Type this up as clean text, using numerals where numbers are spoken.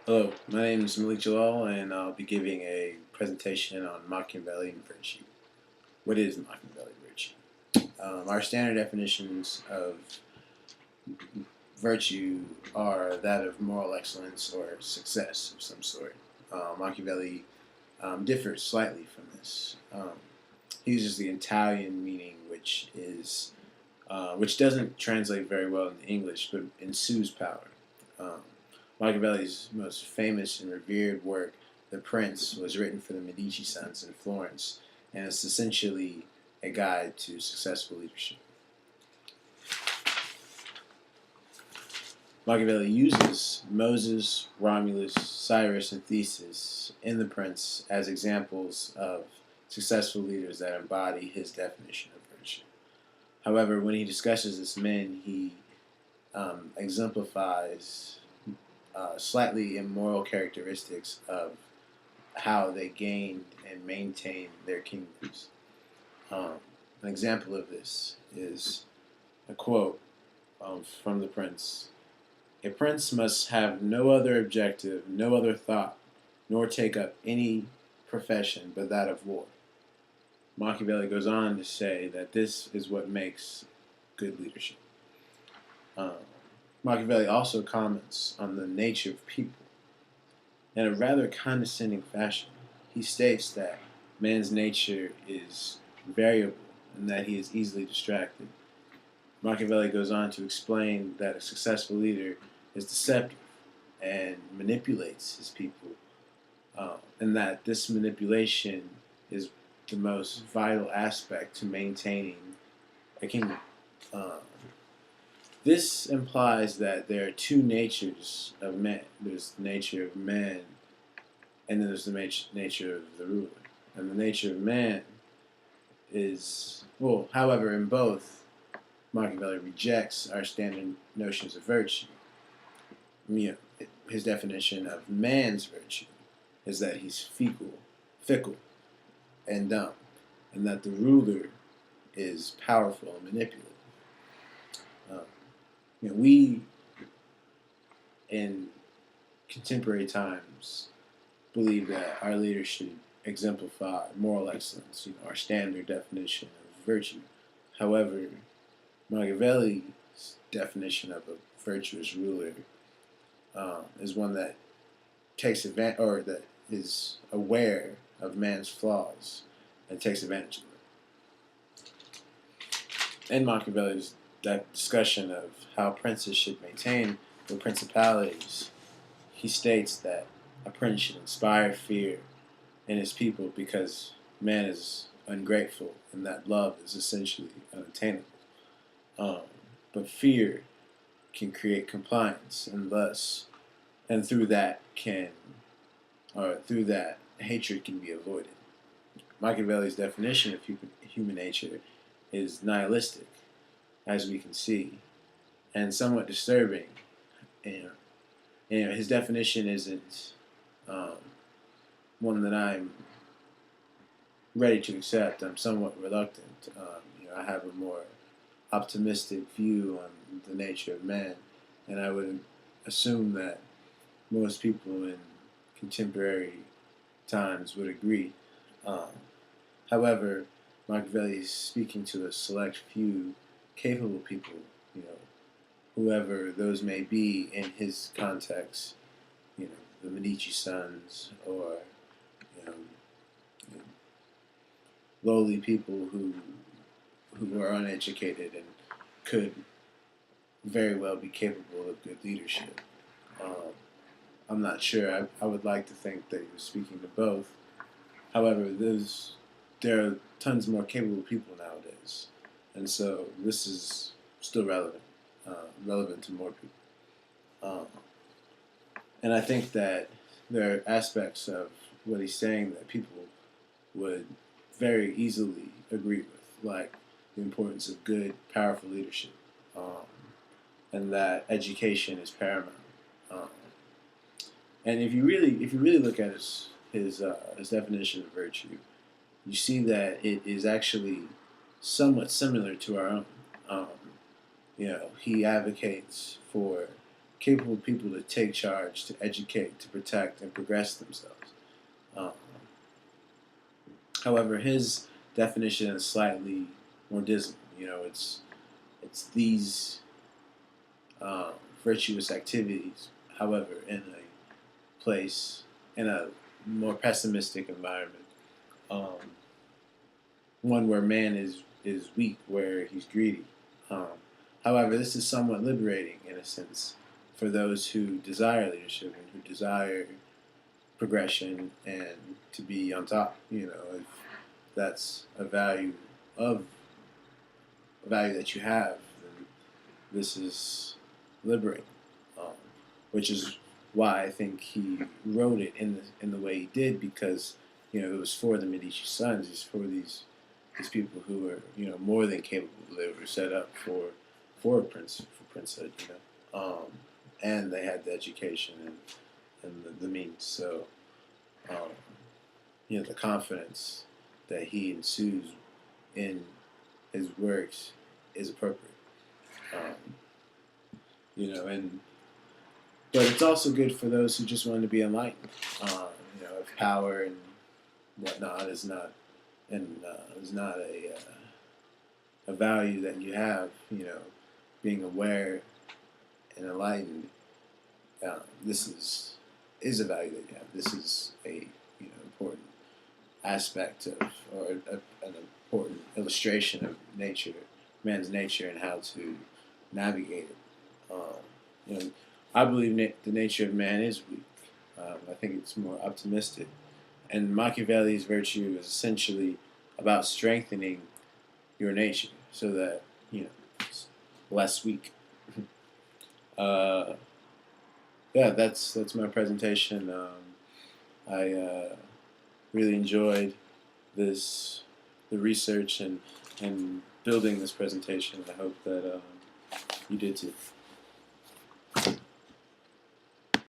Hello, my name is Malik Jalal, and I'll be giving a presentation on Machiavellian virtue. What is Machiavellian virtue? Our standard definitions of virtue are that of moral excellence or success of some sort. Machiavelli differs slightly from this. He uses the Italian meaning, which doesn't translate very well into English, but ensues power. Um, Machiavelli's most famous and revered work, The Prince, was written for the Medici sons in Florence, and it's essentially a guide to successful leadership. Machiavelli uses Moses, Romulus, Cyrus, and Theseus in The Prince as examples of successful leaders that embody his definition of virtue. However, when he discusses this men, he exemplifies slightly immoral characteristics of how they gained and maintained their kingdoms. An example of this is a quote from the prince. A prince must have no other objective, no other thought, nor take up any profession but that of war. Machiavelli goes on to say that this is what makes good leadership. Machiavelli also comments on the nature of people. In a rather condescending fashion, he states that man's nature is variable and that he is easily distracted. Machiavelli goes on to explain that a successful leader is deceptive and manipulates his people, and that this manipulation is the most vital aspect to maintaining a kingdom. This implies that there are two natures of man. There's the nature of man, and then there's the nature of the ruler. And the nature of man is, well, however, in both, Machiavelli rejects our standard notions of virtue. His definition of man's virtue is that he's fickle, and dumb, and that the ruler is powerful and manipulative. We in contemporary times believe that our leaders should exemplify moral excellence, our standard definition of virtue. However, Machiavelli's definition of a virtuous ruler is one that takes advantage, or that is aware of man's flaws and takes advantage of them. In Machiavelli's that discussion of how princes should maintain their principalities, he states that a prince should inspire fear in his people because man is ungrateful and that love is essentially unattainable. But fear can create compliance, and through that hatred can be avoided. Machiavelli's definition of human nature is nihilistic, as we can see, and somewhat disturbing. His definition isn't one that I'm ready to accept. I'm somewhat reluctant. I have a more optimistic view on the nature of man, and I would assume that most people in contemporary times would agree. However, Machiavelli is speaking to a select few capable people, whoever those may be in his context, the Medici sons, or lowly people who are uneducated and could very well be capable of good leadership. I'm not sure. I would like to think that he was speaking to both. However, there are tons more capable people nowadays, and so this is still relevant to more people. And I think that there are aspects of what he's saying that people would very easily agree with, like the importance of good, powerful leadership, and that education is paramount. And if you really look at his definition of virtue, you see that it is actually somewhat similar to our own. He advocates for capable people to take charge, to educate, to protect, and progress themselves. Um, However, his definition is slightly more dismal. It's these uh, virtuous activities. However, in a place in a more pessimistic environment, um, one where man is weak, where he's greedy. Um, However, this is somewhat liberating in a sense for those who desire leadership and who desire progression and to be on top. If that's of a value that you have, then this is liberating, um, which is why I think he wrote it in the way he did, because it was for the Medici sons. It's for these people who were more than capable. They were set up for princehood, and they had the education and the means. So um, the confidence that he ensues in his works is appropriate. Um, and but it's also good for those who just want to be enlightened. If power and whatnot is not a value that you have. Being aware and enlightened. This is a value that you have. This is a important aspect of, or an important illustration of nature, man's nature, and how to navigate it. I believe the nature of man is weak. I think it's more optimistic. And Machiavelli's virtue is essentially about strengthening your nature so that it's less weak. uh, yeah, that's my presentation. I really enjoyed the research and building this presentation. I hope that you did too.